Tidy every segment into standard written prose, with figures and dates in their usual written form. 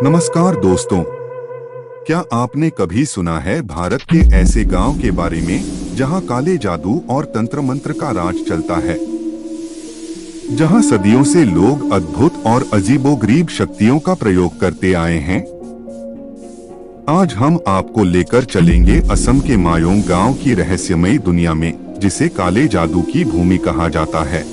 नमस्कार दोस्तों, क्या आपने कभी सुना है भारत के ऐसे गांव के बारे में जहां काले जादू और तंत्र मंत्र का राज चलता है, जहां सदियों से लोग अद्भुत और अजीबोगरीब शक्तियों का प्रयोग करते आए हैं। आज हम आपको लेकर चलेंगे असम के मायोंग गांव की रहस्यमयी दुनिया में, जिसे काले जादू की भूमि कहा जाता है।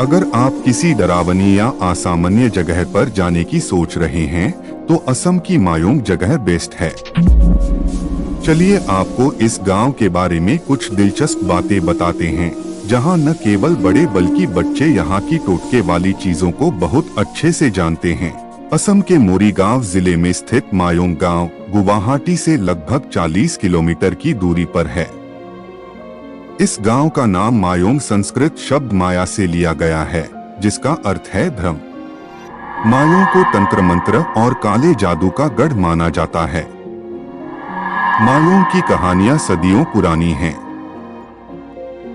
अगर आप किसी डरावनी या असामान्य जगह पर जाने की सोच रहे हैं, तो असम की मायोंग जगह बेस्ट है। चलिए आपको इस गांव के बारे में कुछ दिलचस्प बातें बताते हैं, जहां न केवल बड़े बल्कि बच्चे यहां की टोटके वाली चीजों को बहुत अच्छे से जानते हैं। असम के मोरीगांव जिले में स्थित मायोंग गांव गुवाहाटी से लगभग 40 किलोमीटर की दूरी पर है। इस गांव का नाम मायोंग संस्कृत शब्द माया से लिया गया है, जिसका अर्थ है भ्रम। मायोंग को तंत्र मंत्र और काले जादू का गढ़ माना जाता है। मायोंग की कहानियां सदियों पुरानी हैं।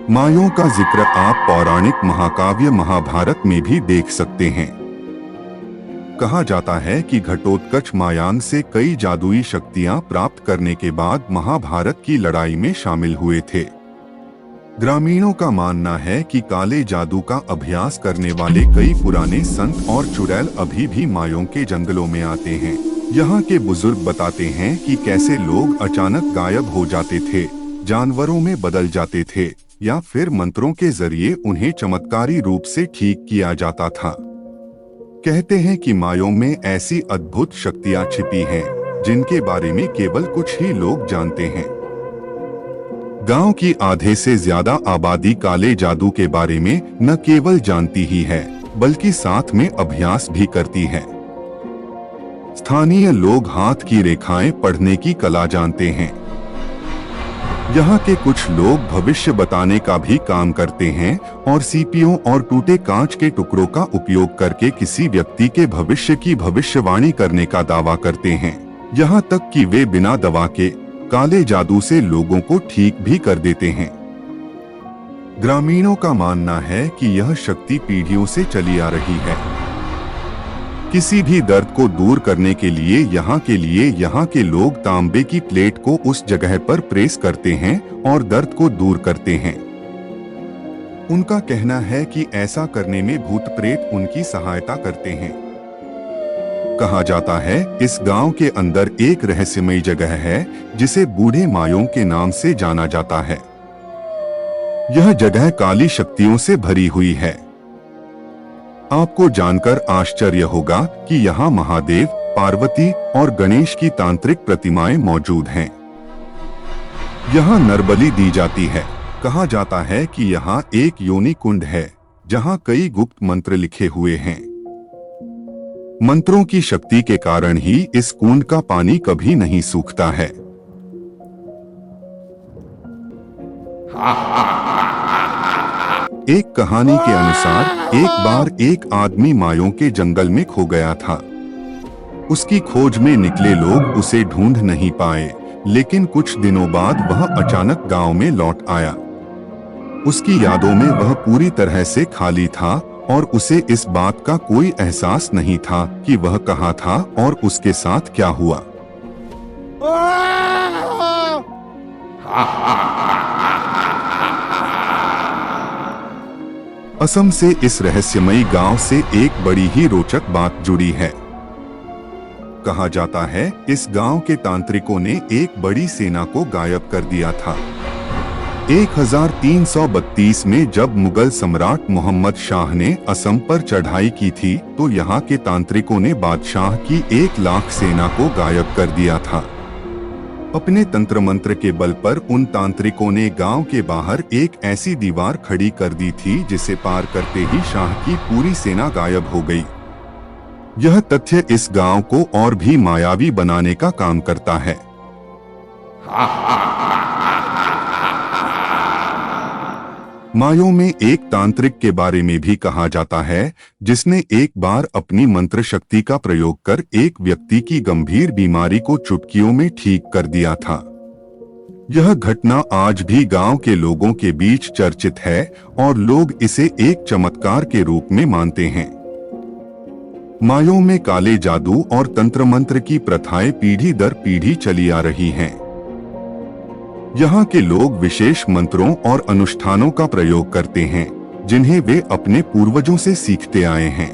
मायोंग का जिक्र आप पौराणिक महाकाव्य महाभारत में भी देख सकते हैं। कहा जाता है कि घटोत्कच मायांग से कई जादुई शक्तियां प्राप्त करने के बाद महाभारत की लड़ाई में शामिल हुए थे। ग्रामीणों का मानना है कि काले जादू का अभ्यास करने वाले कई पुराने संत और चुड़ैल अभी भी मायोंग के जंगलों में आते हैं। यहाँ के बुजुर्ग बताते हैं कि कैसे लोग अचानक गायब हो जाते थे, जानवरों में बदल जाते थे, या फिर मंत्रों के जरिए उन्हें चमत्कारी रूप से ठीक किया जाता था। कहते हैं कि मायोंग में ऐसी अद्भुत शक्तियां छिपी हैं, जिनके बारे में केवल कुछ ही लोग जानते हैं। गांव की आधे से ज्यादा आबादी काले जादू के बारे में न केवल जानती ही है, बल्कि साथ में अभ्यास भी करती है। स्थानीय लोग हाथ की रेखाएं पढ़ने की कला जानते हैं। यहाँ के कुछ लोग भविष्य बताने का भी काम करते हैं और सीपियों और टूटे कांच के टुकड़ों का उपयोग करके किसी व्यक्ति के भविष्य की भविष्यवाणी करने का दावा करते हैं। यहाँ तक कि वे बिना दवा के काले जादू से लोगों को ठीक भी कर देते हैं। ग्रामीणों का मानना है कि यह शक्ति पीढ़ियों से चली आ रही है। किसी भी दर्द को दूर करने के लिए यहाँ के लोग तांबे की प्लेट को उस जगह पर प्रेस करते हैं और दर्द को दूर करते हैं। उनका कहना है कि ऐसा करने में भूत प्रेत उनकी सहायता करते हैं। कहा जाता है इस गांव के अंदर एक रहस्यमयी जगह है, जिसे बूढ़े मायोंग के नाम से जाना जाता है। यह जगह काली शक्तियों से भरी हुई है। आपको जानकर आश्चर्य होगा कि यहाँ महादेव, पार्वती और गणेश की तांत्रिक प्रतिमाएं मौजूद हैं। यहाँ नरबलि दी जाती है। कहा जाता है कि यहाँ एक योनि कुंड है, जहाँ कई गुप्त मंत्र लिखे हुए हैं। मंत्रों की शक्ति के कारण ही इस कुंड का पानी कभी नहीं सूखता है। एक कहानी के अनुसार एक बार एक आदमी मायोंग के जंगल में खो गया था। उसकी खोज में निकले लोग उसे ढूंढ नहीं पाए, लेकिन कुछ दिनों बाद वह अचानक गांव में लौट आया। उसकी यादों में वह पूरी तरह से खाली था और उसे इस बात का कोई एहसास नहीं था कि वह कहाँ था और उसके साथ क्या हुआ। असम से इस रहस्यमयी गांव से एक बड़ी ही रोचक बात जुड़ी है। कहा जाता है इस गांव के तांत्रिकों ने एक बड़ी सेना को गायब कर दिया था। 1332 में जब मुगल सम्राट मोहम्मद शाह ने असम पर चढ़ाई की थी, तो यहाँ के तांत्रिकों ने बादशाह की 1 लाख सेना को गायब कर दिया था। अपने तंत्र मंत्र के बल पर उन तांत्रिकों ने गांव के बाहर एक ऐसी दीवार खड़ी कर दी थी, जिसे पार करते ही शाह की पूरी सेना गायब हो गई। यह तथ्य इस गांव को और भी मायावी बनाने का काम करता है। मायोंग में एक तांत्रिक के बारे में भी कहा जाता है, जिसने एक बार अपनी मंत्र शक्ति का प्रयोग कर एक व्यक्ति की गंभीर बीमारी को चुटकियों में ठीक कर दिया था। यह घटना आज भी गांव के लोगों के बीच चर्चित है और लोग इसे एक चमत्कार के रूप में मानते हैं। मायों में काले जादू और तंत्र मंत्र की प्रथाएं पीढ़ी दर पीढ़ी चली आ रही हैं। यहाँ के लोग विशेष मंत्रों और अनुष्ठानों का प्रयोग करते हैं, जिन्हें वे अपने पूर्वजों से सीखते आए हैं।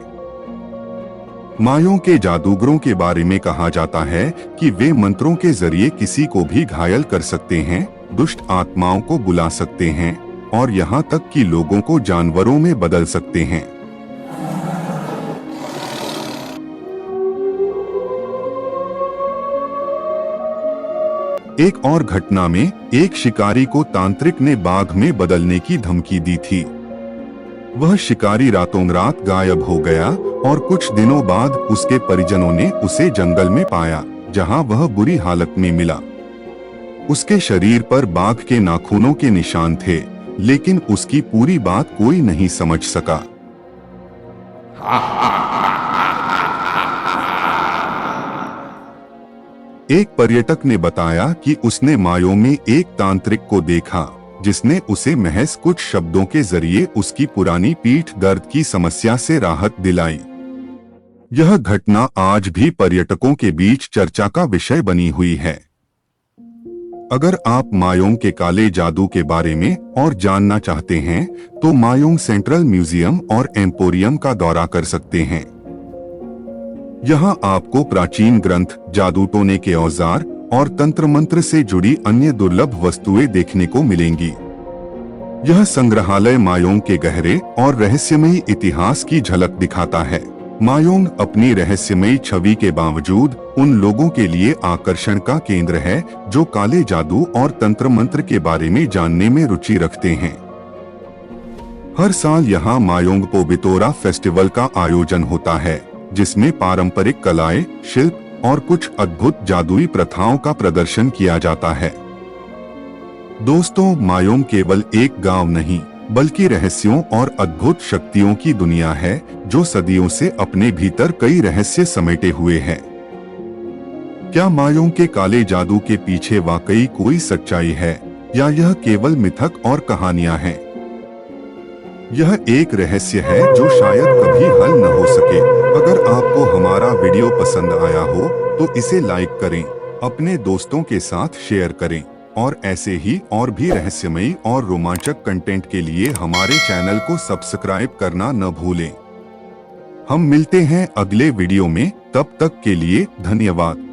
मायों के जादूगरों के बारे में कहा जाता है कि वे मंत्रों के जरिए किसी को भी घायल कर सकते हैं, दुष्ट आत्माओं को बुला सकते हैं और यहाँ तक कि लोगों को जानवरों में बदल सकते हैं। एक और घटना में एक शिकारी को तांत्रिक ने बाघ में बदलने की धमकी दी थी। वह शिकारी रातों रात गायब हो गया और कुछ दिनों बाद उसके परिजनों ने उसे जंगल में पाया, जहां वह बुरी हालत में मिला। उसके शरीर पर बाघ के नाखूनों के निशान थे, लेकिन उसकी पूरी बात कोई नहीं समझ सका। एक पर्यटक ने बताया कि उसने मायों में एक तांत्रिक को देखा, जिसने उसे महज कुछ शब्दों के जरिए उसकी पुरानी पीठ दर्द की समस्या से राहत दिलाई। यह घटना आज भी पर्यटकों के बीच चर्चा का विषय बनी हुई है। अगर आप मायोंग के काले जादू के बारे में और जानना चाहते हैं, तो मायोंग सेंट्रल म्यूजियम और एम्पोरियम का दौरा कर सकते हैं। यहाँ आपको प्राचीन ग्रंथ, जादू टोने के औजार और तंत्र मंत्र से जुड़ी अन्य दुर्लभ वस्तुएं देखने को मिलेंगी। यह संग्रहालय मायोंग के गहरे और रहस्यमयी इतिहास की झलक दिखाता है। मायोंग अपनी रहस्यमयी छवि के बावजूद उन लोगों के लिए आकर्षण का केंद्र है जो काले जादू और तंत्र मंत्र के बारे में जानने में रुचि रखते हैं। हर साल यहाँ मायोंग पोबितोरा फेस्टिवल का आयोजन होता है, जिसमें पारंपरिक कलाएं, शिल्प और कुछ अद्भुत जादुई प्रथाओं का प्रदर्शन किया जाता है। दोस्तों, मायोंग केवल एक गांव नहीं, बल्कि रहस्यों और अद्भुत शक्तियों की दुनिया है, जो सदियों से अपने भीतर कई रहस्य समेटे हुए है। क्या मायोंग के काले जादू के पीछे वाकई कोई सच्चाई है, या यह केवल मिथक और कहानियां हैं? यह एक रहस्य है जो शायद कभी हल न हो सके। अगर आपको हमारा वीडियो पसंद आया हो तो इसे लाइक करें, अपने दोस्तों के साथ शेयर करें और ऐसे ही और भी रहस्यमयी और रोमांचक कंटेंट के लिए हमारे चैनल को सब्सक्राइब करना न भूलें। हम मिलते हैं अगले वीडियो में, तब तक के लिए धन्यवाद।